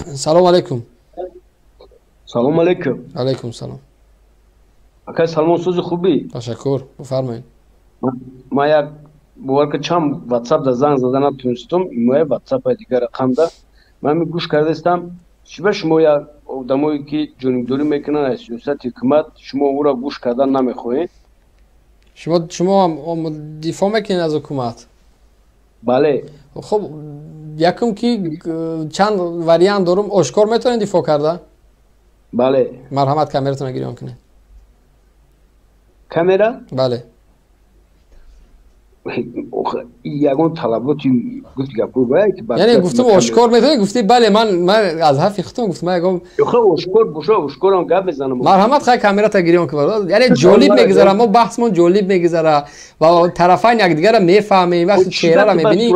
سلام علیکم. سلام علیکم. علیکم سلام. اکا سلمان سوز خوبی؟ تشکر. بفرمایید. ما یک بار که چند واتساپ دا زنگ زدن نتونستم، ما واتساپ دیگر رقم ده من می گوش کرده استم. شما یک آدمایی که جانبداری میکنن از سیاست حکومت، شما او را گوش کردن نمیخواهید؟ شما دفاع میکنید از حکومت؟ بله. خب یکم که چند وریانت دارم، آشکار میتونید دفاع کرده؟ بله. مرحمت کامیراتون رو گریان کنید. کامیرا؟ بله. یگان طلباتی گفتی گپور باید که یعنی گفتم آشکار میتونید؟ گفتی بله من از حرف خودم گفتم من یگم آشکار باشه، آشکارم گپ بزنم. مرحمت خیلی کامیرات گریان کنید. یعنی جالب میگذره، ما بحثمون جالب میگذره و طرفین یکدیگر رو میفهمیم. وقتی چهره رو میبینی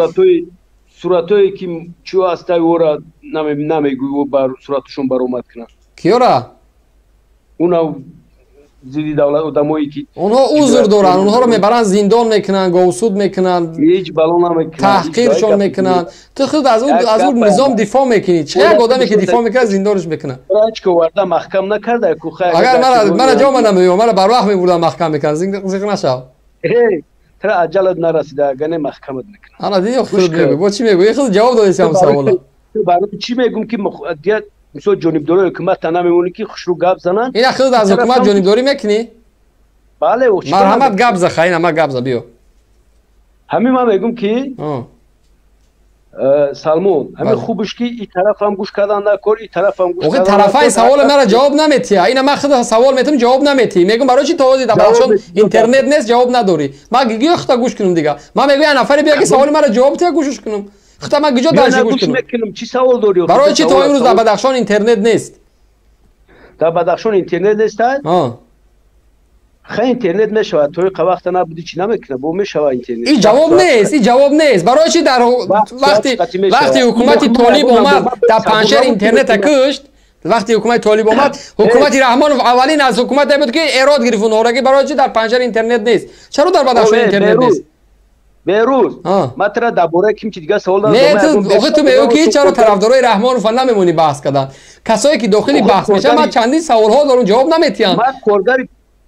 صورتایی که چو هسته او را نمیگوی و بر صورتشون برآمد کنن. کیا را؟ اونا زیدی دولت آدمایی که اونها عذر دارن، اونها رو میبرن زندان میکنن، گوسود میکنن، هیچ بلا نمیکنن، تحقیرشون میکنن. تو خود از اون نظام دفاع میکنی. چه یک آدمی که دفاع میکنه زندانش میکنه؟ هیچ که ورده محکم نکرده کوخه. اگر من جا نمیوم، من بر وقت میبردم محکم میکنن. زیق نشو. ترا عجلت نرسیده گنه محکمت میکنن. انا دیگه خود میگم. با چی میگم؟ خود جواب دادی هم سوالا. برای چی میگم که دیگه مثلا جانبداری حکومت نمیمونه که خوش رو گپ زنن. این خود از حکومت جانبداری میکنی؟ بله. مرحمت گپ ز خاین ما گپ ز بیو. همین من میگم که سلمان همین خوبش که این طرف هم گوش کردن نکن، این طرف هم گوش کردن. طرفای سوال مرا جواب نمیتی. اینا من خود سوال میتونم جواب نمیتی. میگم برای چی تو دربارشون اینترنت نیست جواب نداری؟ ما گیگی خطا گوش کنم دیگه. ما میگم یه نفر بیا که سوال مرا جواب ته گوشش کنم. خطا ما گیجا درش گوش کنم. چی سوال داری؟ برای چی تو امروز در بدخشان اینترنت نیست؟ در بدخشان اینترنت نیست؟ خیلی اینترنت میشود. توی وقت نبودی چی نمیکنه؟ بو میشود اینترنت. این جواب نیست. این جواب نیست. برای چی در وقتی حکومت طالب اومد در پنجشیر اینترنت کشت؟ وقتی حکومت طالب اومد، حکومت رحمان اولین از حکومت بود که ایراد گرفت اونها برای چی در پنجشیر اینترنت نیست؟ چرا در بدخشان اینترنت نیست؟ بیروز ما ترا درباره کیم چی دیگه سوال دارم. نه تو میگی که چرا طرفدارای رحمان فن نمیمونی بحث کردن؟ کسایی که داخلی بحث میشن ما چندین سوال ها دارم جواب نمیتیان. ما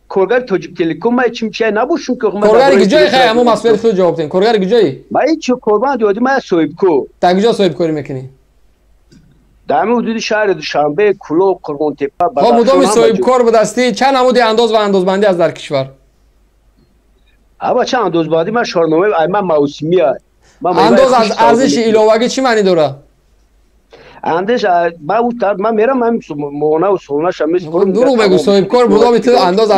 کارگر تاجیک تلکوم ما چیم چی نباشم که کارگر کجای خیلی همون مسئول خود جواب دین. کارگر کجایی؟ ما هیچ قربان دیدی ما صاحب کو. تا کجا صاحب کاری میکنی؟ در حدود شهر دوشنبه، کلو، قربان تپه. خب مدام صاحب کار به دستی چند عمودی انداز و اندازبندی از در کشور؟ ابا چند اندازبندی من شارنامه من موسمی انداز از ارزش ایلاوگی چی معنی داره؟ انداز من میرم من مونه و سونش هم میسپرم. دروغ بگو. صاحب کار بودم تو انداز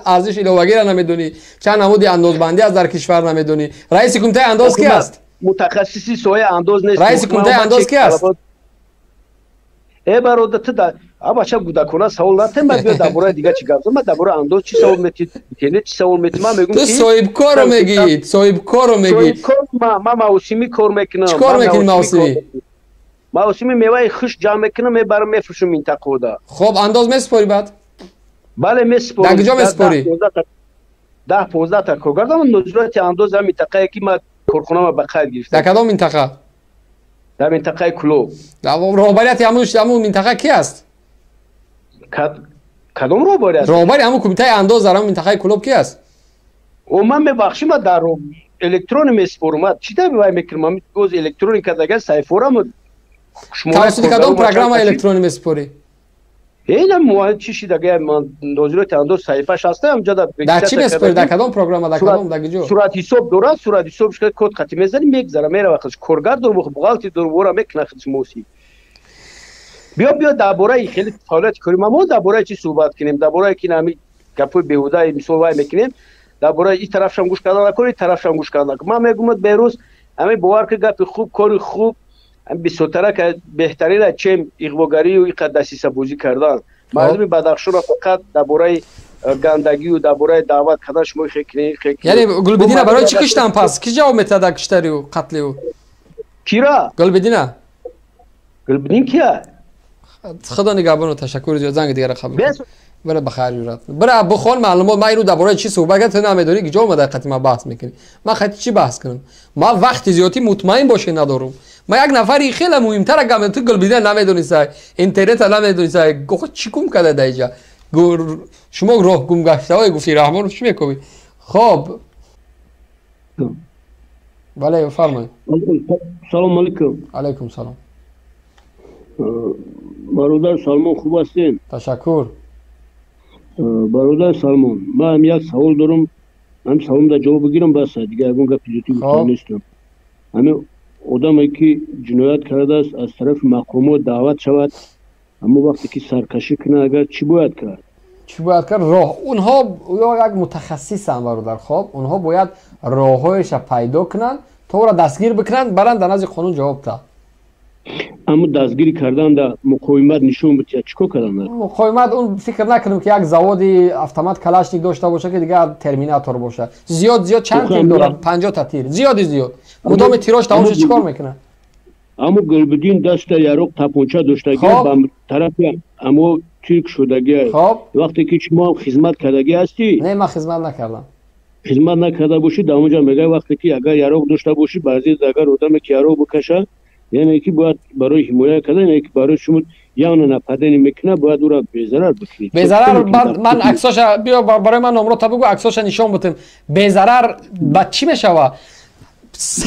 ارزش ایلاوگی را نمیدونی، چند عمودی اندازبندی از در کشور نمیدونی. رئیس کمیته انداز کی است؟ متخصصی سوی انداز نیست. رئیس کمیته انداز کی است؟ ای برادر ابا چه گودکونه سوال نتیم. من بیا درباره دیگه چی گفتم؟ من درباره انداز چی سوال میتید؟ اینترنت چی سوال میتید؟ من میگم تو صاحب کارو میگی. صاحب کارو میگی. ما موسمی کار میکنم. چی کار میکنی موسمی؟ موسمی میوه خوش جمع میکنم میبرم میفروشم منطقه ده. خب انداز میسپاری بعد؟ بله میسپارم. در کجا میسپاری؟ 10-15 تا کارگر دارم. نظارت انداز هم منطقه که من کارخونه ما بخیر گرفتم. در کدام منطقه؟ در منطقه کلو. در رهبریت همون منطقه کی است؟ کدام رهبریت؟ رهبری همون کمیته انداز در همون منطقه کلو کی است؟ او من ببخشید در الکترون میسپارم. چی در وای میکنم؟ من گوز الکترونیک دیگه سایفورم. توسط کدام پروگرام الکترونی میسپاری؟ اینا مواد چیشی دیگه من نظارت انداز صحیفه‌اش هست اونجا در چی میسپاری؟ در کدام پروگرام؟ در کدام دیگه؟ صورت حساب داره. صورت حسابش که کد خطی میزنی میگذره میره وقتش کارگر دور بغالتی دور ورا میکنه خودش موسی. بیا درباره خیلی فعالیت کنیم. ما درباره چی صحبت کنیم؟ درباره کی نمی گپای بیهوده مثال وای میکنیم. درباره این طرفش هم گوش کردن نکنید، طرفش هم گوش کردن. من میگم بیروز همین باور که گپ خوب کار خوب بیشتره که بهترین چیم اغواگری و اقداسی سبوزی کردن. مردم بدخشان را فقط درباره گندگی و درباره دعوت کردن شما خیلی یعنی گلبدینه برای چی کشتن پس؟ کی جواب میده در کشتاری و قتل او؟ کیرا؟ گلبدینه. گلبدین کیه؟ خدا نگهبان و تشکر زیاد زنگ دیگه خبر. برای بخیر یورات. برای بخون معلومات ما اینو درباره چی صحبت کردن نمیدونی که جواب ما در قطعی ما بحث میکنیم. ما خیلی چی بحث کنم؟ ما وقت زیادی مطمئن باشه ندارم. ما یک نفری خیلی مهمتر اگه تو گلبدین نمیدونیسای اینترنت نمیدونیسای گفت چیکار کرده دیجا شما راه گم گشته های گفتی رحمان چی میکنی خب بله فرمایید سلام علیکم علیکم سلام برادر سلمان خوب هستین تشکر برادر سلمان من هم یک سوال دارم هم سوالم در جواب بگیرم بس دیگه اگه گپ زیادی نیستم همین آدمی که جنایت کرده است از طرف مقامات دعوت شود اما وقتی که سرکشی کنه اگر چی باید کرد چی باید کرد راه اونها یا یک متخصصن برادر خب اونها باید راههایش پیدا کنن تو را دستگیر بکنن برن در نزد قانون جواب ده اما دستگیری کردن در مقاومت نشون بده چیکار کردن مقاومت اون فکر نکنم که یک زوادی اتومات کلاشنیک داشته باشه که دیگه ترمیناتور باشه زیاد چند تیر داره 50 تا تیر زیاد مدام تیراش تماشا چیکار میکنه اما گلبدین دست یاروق تپانچه داشتگی به طرف اما ترک شدگی وقتی که شما خدمت کردگی هستی نه من خدمت نکردم خدمت نکرده باشی در اونجا میگه وقتی که اگر یاروق داشته باشی بعضی اگر آدم که یاروق بکشه یعنی که باید برای حمایت کردن یعنی که برای شما یا نپدنی میکنه باید او را بی‌ضرر بکنید بی‌ضرر من عکساش بیا برای من نمرات بگو عکساش نشون بدم بی‌ضرر با چی میشوه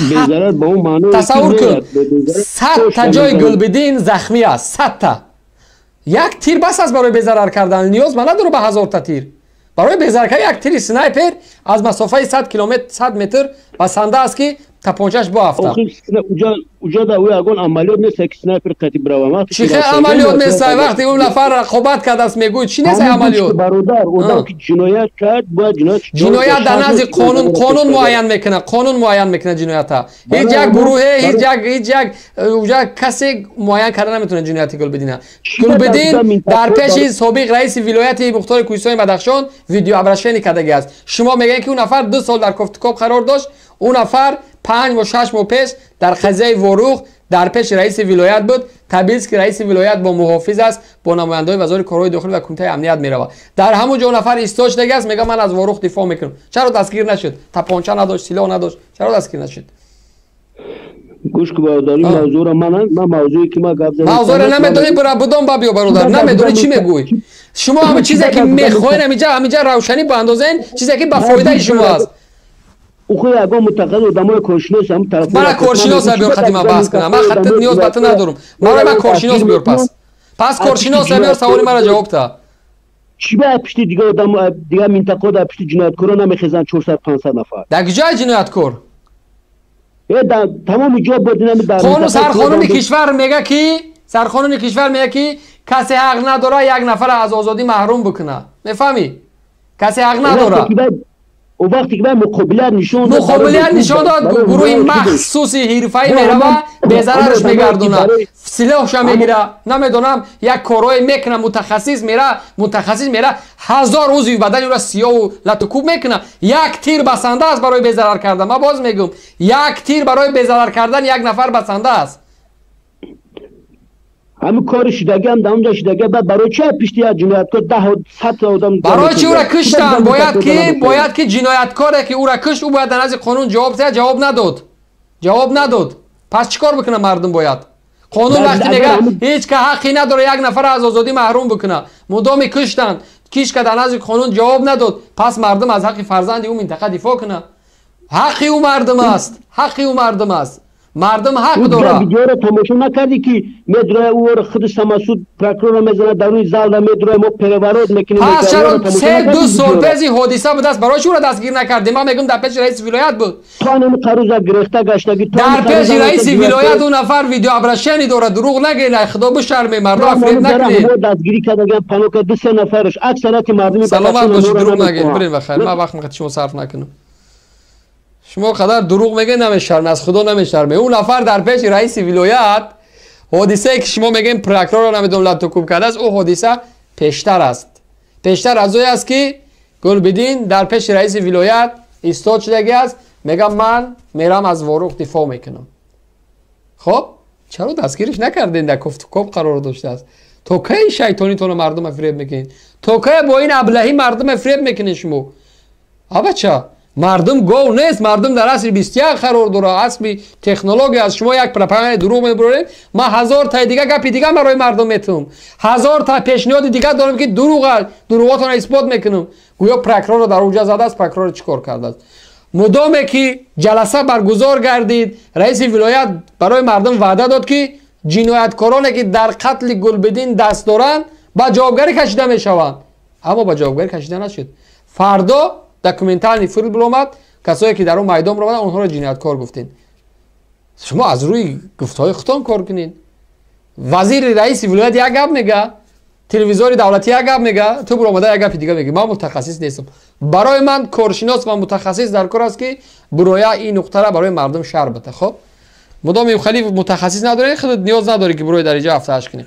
بی‌ضرر با اون معنی تصور کن 100 تا جای گلبدین زخمی است 100 تا یک تیر بس از برای بی‌ضرر کردن نیاز من نداره به 1000 تا تیر برای بی‌ضرر کردن یک تیر اسنایپر از مسافه 100 کیلومتر 100 متر بسنده است که تپانچه‌اش با افته اونجا دا اوی اگون عملیات نیست که اسنایپر قطعی براوه چی خیلی عملیات نیست وقتی اون نفر رقابت کرده است میگوید چی نیست عملیات برادر اون که جنایت کرد باید جنایت در نزد قانون معین میکنه جنایت ها هیچ یک گروه هیچ یک کسی معین کردن نمیتونه جنایت گلبدین در پیش سابق رئیس ولایت مختار کوهستان بدخشان ویدیو ابرشنی کرده است شما میگین که اون نفر 2 سال در کوفتکوب قرار داشت اون نفر 5 و 6 ماه پیش در قضیه وروغ در پیش رئیس ولایت بود تبریز که رئیس ولایت با محافظ است با نمایندگان وزارت کارهای داخلی و کمیته امنیت میروه در همون جا نفر استاج دیگه است میگه من از وروغ دفاع میکنم چرا دستگیر نشد تپانچه نداشت سلاح نداشت چرا دستگیر نشد گوش که برادری موضوع را من موضوعی که ما گفت موضوع را نمیدونی بدون بابیو برادر نمیدونی چی میگوی شما همه چیزی که میخواین همینجا روشنی با اندازه چیزی که به فایده شما است اوخوی اگه متقاضی دمای کارشناس هم طرف من کارشناس بیار خدمت بحث کنم من خط نیاز به تو ندارم من کارشناس بیار پس کارشناس بیار سوال مرا جواب ده چی باید پشت دیگه آدم دیگه منطقه در پشت جنایتکارا نمیخزن 400 500 نفر در کجای جنایتکار تمام جا بود قانون سرقانون کشور میگه که سرقانون کشور میگه که کسی حق نداره یک نفر از آزادی محروم بکنه میفهمی کسی حق نداره و وقتی که مقابله نشون داد گروه مخصوصی حرفه‌ای میروه بی‌ضررش میگردونه سلاحش میگیره نمیدونم یک کارای میکنه متخصص میره 1000 عضو بدن را سیاه و لطکوب میکنه یک تیر بسنده است برای بی‌ضرر کردن من باز میگم یک تیر برای بی‌ضرر کردن یک نفر بسنده است همه کار شدگی هم داونجا شدگی بعد برای چه پشتی از جنایتکار 100 آدم برای چی او را کشتن باید که جنایتکاره که او را کشت او باید در نزد قانون جواب نداد پس چیکار بکنه مردم باید قانون وقتی میگه هیچ که حقی نداره یک نفر از آزادی محروم بکنه مدام کشتن کیش که در نزد قانون جواب نداد پس مردم از حق فرزند او منطقه دفاع کنه حقی او مردم است مردم حق داره ویدیو رو تماشا نکردی که مدرای او رو خود سماسود پروکرور میزنه در روی زال مدرای ما پیروارود میکنیم پس چرا 2 سال پیش حادثه بود است برای چی او را دستگیر نکردیم من میگم در پیش رئیس ولایت بود قانون قروزا گرفته گشتگی در پیش رئیس ولایت اون نفر ویدیو ابرشنی داره دروغ نگه خدا بشرمه مردم فریب نکنید دستگیری کردن پانوک 2 نفرش اکثریت مردم سلامت باشید دروغ نگید برین بخیر من وقت میخواد شما صرف نکنم شما قدر دروغ میگه نمیشرمه از خدا نمیشرمه اون نفر در پیش رئیس ولایت حادثه که شما میگین پروکرور رو نمیدونم لطکوب کرده است او حادثه پیشتر از اوی است که گلبدین در پیش رئیس ولایت ایستاد شده است میگم من میرم از وروغ دفاع میکنم خب چرا دستگیرش نکردین در کوفتکوب قرار داشته است تو کی شیطانی تو مردم فریب میکنین تو کی با این ابلهی مردم فریب میکنین شما بچا مردم گو نیست. مردم در عصر 21 قرار داره، عصر تکنولوژی. از شما یک پروپاگاند دروغ میبرید، ما 1000 تا دیگه گپ دیگه برای مردم میتونم، 1000 تا پیشنهاد دیگه دارم که دروغاتون اثبات میکنم. گویا پروکرور در اونجا زده است، پروکرور چیکار کرده است؟ مدام که جلسه برگزار گردید، رئیس ولایت برای مردم وعده داد که جنایتکارانی که در قتل گلبدین دست دارند با جوابگری کشیده میشوند، اما با جوابگری کشیده نشد. فردا دکومنتال فیلم بلومد، کسایی که در اون میدان رو اونها رو جنایتکار گفتین. شما از روی گفتهای خودتون کار کنین. وزیر رئیس ولایت یک گپ میگه، تلویزیون دولتی یک گپ میگه، تو برو اومده یک گپ دیگه میگی. من متخصص نیستم. برای من کارشناس و متخصص در کار است که برویا این نقطه را برای مردم شرح بده. خب مدام خلیف متخصص نداره، خودت نیاز نداری که بروی در اینجا 7 8 کنی.